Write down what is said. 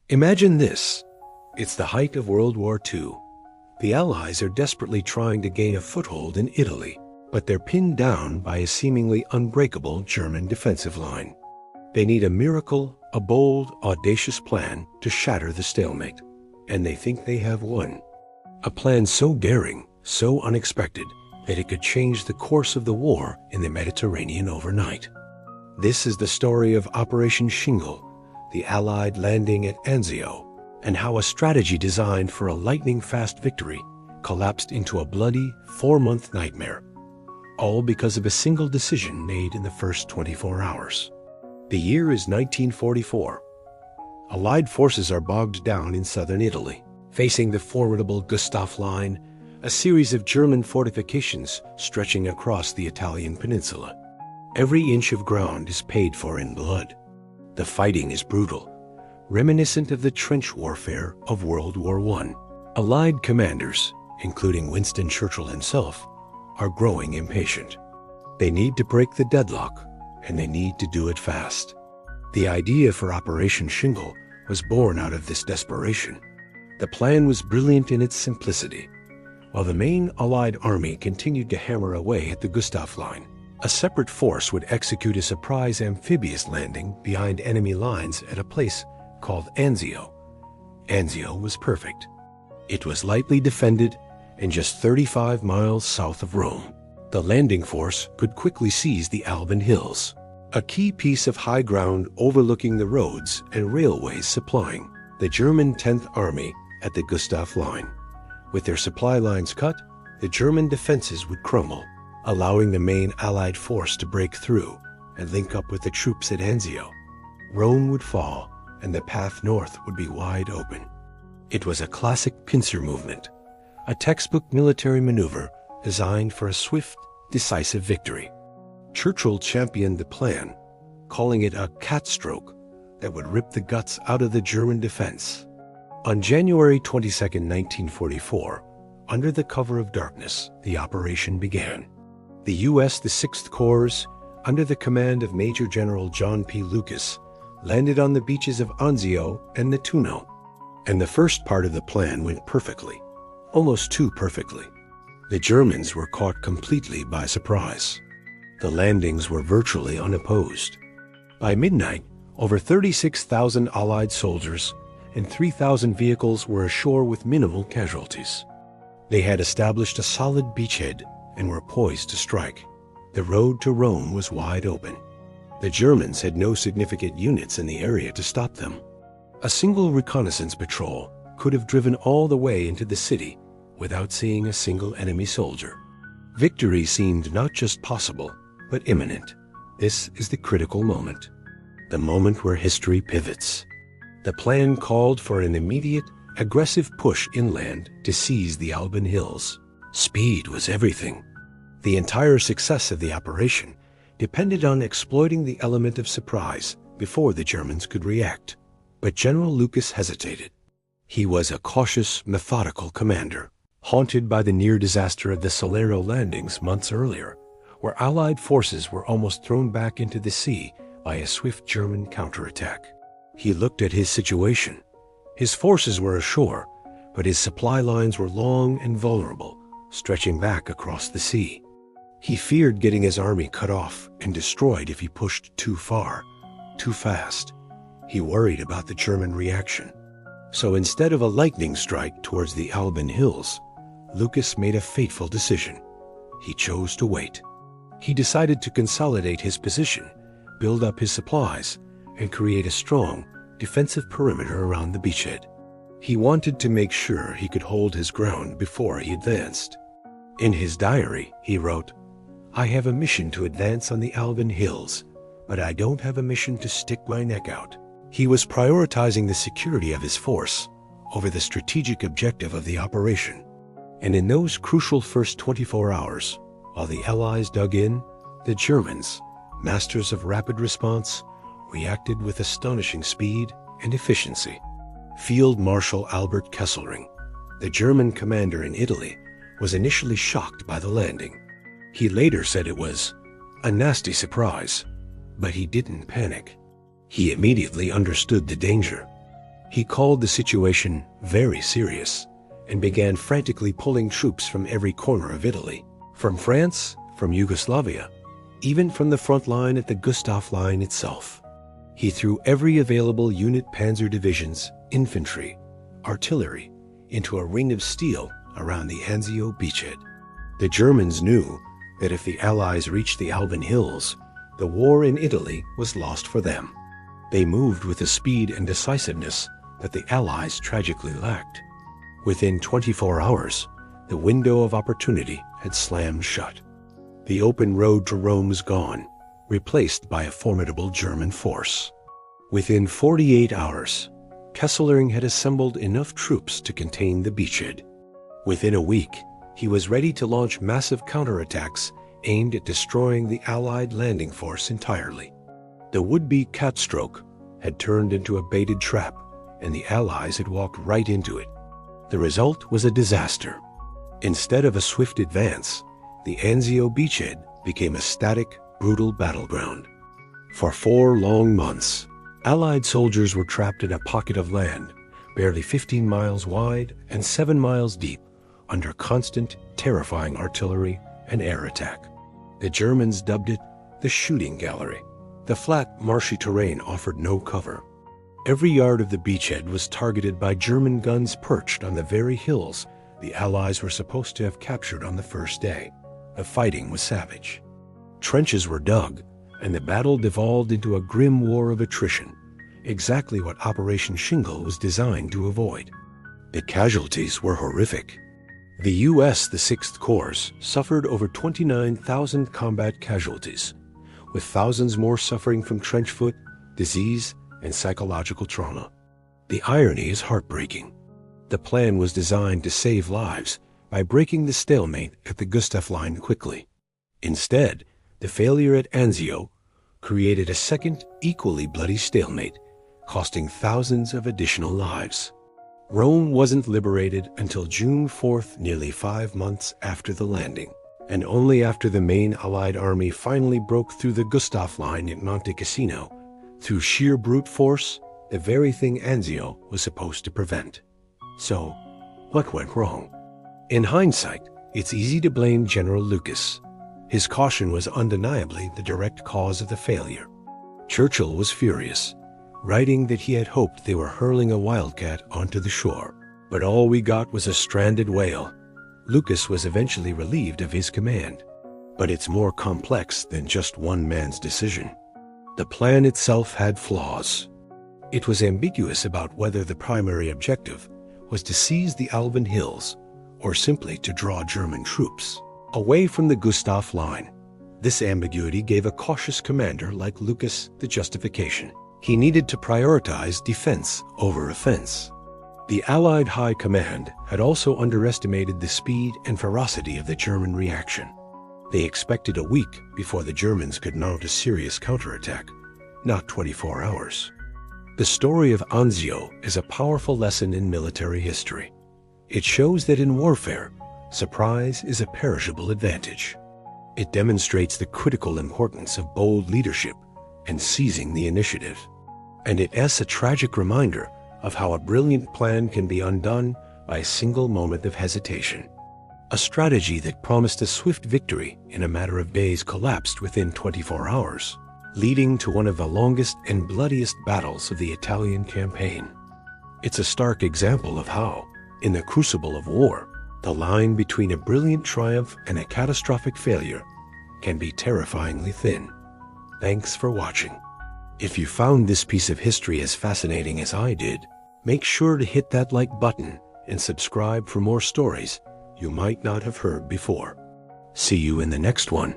Imagine this. It's the height of World War II. The Allies are desperately trying to gain a foothold in Italy, but they're pinned down by a seemingly unbreakable German defensive line. They need a miracle, a bold, audacious plan to shatter the stalemate, and they think they have one. A plan so daring, so unexpected, that it could change the course of the war in the Mediterranean overnight. This is the story of Operation Shingle, the Allied landing at Anzio, and how a strategy designed for a lightning-fast victory collapsed into a bloody 4-month nightmare, all because of a single decision made in the first 24 hours. The year is 1944. Allied forces are bogged down in southern Italy, facing the formidable Gustav Line, a series of German fortifications stretching across the Italian peninsula. Every inch of ground is paid for in blood. The fighting is brutal, reminiscent of the trench warfare of World War I. Allied commanders, including Winston Churchill himself, are growing impatient. They need to break the deadlock, and they need to do it fast. The idea for Operation Shingle was born out of this desperation. The plan was brilliant in its simplicity. While the main Allied army continued to hammer away at the Gustav Line, a separate force would execute a surprise amphibious landing behind enemy lines at a place called Anzio. Anzio was perfect. It was lightly defended and just 35 miles south of Rome. The landing force could quickly seize the Alban Hills, a key piece of high ground overlooking the roads and railways supplying the German 10th Army at the Gustav Line. With their supply lines cut, the German defenses would crumble, allowing the main Allied force to break through and link up with the troops at Anzio. Rome would fall, and the path north would be wide open. It was a classic pincer movement, a textbook military maneuver designed for a swift, decisive victory. Churchill championed the plan, calling it a cat stroke that would rip the guts out of the German defense. On January 22, 1944, under the cover of darkness, the operation began. The U.S. the 6th Corps, under the command of Major General John P. Lucas, landed on the beaches of Anzio and Nettuno, and the first part of the plan went perfectly, almost too perfectly. The Germans were caught completely by surprise. The landings were virtually unopposed. By midnight, over 36,000 Allied soldiers and 3,000 vehicles were ashore with minimal casualties. They had established a solid beachhead and were poised to strike. The road to Rome was wide open. The Germans had no significant units in the area to stop them. A single reconnaissance patrol could have driven all the way into the city without seeing a single enemy soldier. Victory seemed not just possible, but imminent. This is the critical moment, the moment where history pivots. The plan called for an immediate, aggressive push inland to seize the Alban Hills. Speed was everything. The entire success of the operation depended on exploiting the element of surprise before the Germans could react. But General Lucas hesitated. He was a cautious, methodical commander, haunted by the near disaster of the Salerno landings months earlier, where Allied forces were almost thrown back into the sea by a swift German counterattack. He looked at his situation. His forces were ashore, but his supply lines were long and vulnerable, stretching back across the sea. He feared getting his army cut off and destroyed if he pushed too far, too fast. He worried about the German reaction. So instead of a lightning strike towards the Alban Hills, Lucas made a fateful decision. He chose to wait. He decided to consolidate his position, build up his supplies, and create a strong, defensive perimeter around the beachhead. He wanted to make sure he could hold his ground before he advanced. In his diary, he wrote, "I have a mission to advance on the Alban Hills, but I don't have a mission to stick my neck out." He was prioritizing the security of his force over the strategic objective of the operation. And in those crucial first 24 hours, while the Allies dug in, the Germans, masters of rapid response, reacted with astonishing speed and efficiency. Field Marshal Albert Kesselring, the German commander in Italy, was initially shocked by the landing. He later said it was a nasty surprise, but he didn't panic. He immediately understood the danger. He called the situation very serious and began frantically pulling troops from every corner of Italy, from France, from Yugoslavia, even from the front line at the Gustav Line itself. He threw every available unit panzer divisions, infantry, artillery into a ring of steel around the Anzio beachhead. The Germans knew that if the Allies reached the Alban Hills, the war in Italy was lost for them. They moved with a speed and decisiveness that the Allies tragically lacked. Within 24 hours, the window of opportunity had slammed shut. The open road to Rome was gone, replaced by a formidable German force. Within 48 hours, Kesselring had assembled enough troops to contain the beachhead. Within a week, he was ready to launch massive counterattacks aimed at destroying the Allied landing force entirely. The would-be catstroke had turned into a baited trap, and the Allies had walked right into it. The result was a disaster. Instead of a swift advance, the Anzio beachhead became a static, brutal battleground. For 4 long months, Allied soldiers were trapped in a pocket of land, barely 15 miles wide and 7 miles deep, under constant, terrifying artillery and air attack. The Germans dubbed it the shooting gallery. The flat, marshy terrain offered no cover. Every yard of the beachhead was targeted by German guns perched on the very hills the Allies were supposed to have captured on the first day. The fighting was savage. Trenches were dug, and the battle devolved into a grim war of attrition, exactly what Operation Shingle was designed to avoid. The casualties were horrific. The U.S. the Sixth Corps suffered over 29,000 combat casualties, with thousands more suffering from trench foot, disease, and psychological trauma. The irony is heartbreaking. The plan was designed to save lives by breaking the stalemate at the Gustav Line quickly. Instead, the failure at Anzio created a second, equally bloody stalemate, costing thousands of additional lives. Rome wasn't liberated until June 4th, nearly 5 months after the landing, and only after the main Allied army finally broke through the Gustav Line at Monte Cassino, through sheer brute force, the very thing Anzio was supposed to prevent. So, what went wrong? In hindsight, it's easy to blame General Lucas. His caution was undeniably the direct cause of the failure. Churchill was furious, writing that he had hoped they were hurling a wildcat onto the shore. But all we got was a stranded whale. Lucas was eventually relieved of his command. But it's more complex than just one man's decision. The plan itself had flaws. It was ambiguous about whether the primary objective was to seize the Alban Hills or simply to draw German troops away from the Gustav Line. This ambiguity gave a cautious commander like Lucas the justification. He needed to prioritize defense over offense. The Allied High Command had also underestimated the speed and ferocity of the German reaction. They expected a week before the Germans could mount a serious counterattack, not 24 hours. The story of Anzio is a powerful lesson in military history. It shows that in warfare, surprise is a perishable advantage. It demonstrates the critical importance of bold leadership and seizing the initiative. And it is a tragic reminder of how a brilliant plan can be undone by a single moment of hesitation. A strategy that promised a swift victory in a matter of days collapsed within 24 hours, leading to one of the longest and bloodiest battles of the Italian campaign. It's a stark example of how, in the crucible of war, the line between a brilliant triumph and a catastrophic failure can be terrifyingly thin. Thanks for watching. If you found this piece of history as fascinating as I did, make sure to hit that like button and subscribe for more stories you might not have heard before. See you in the next one.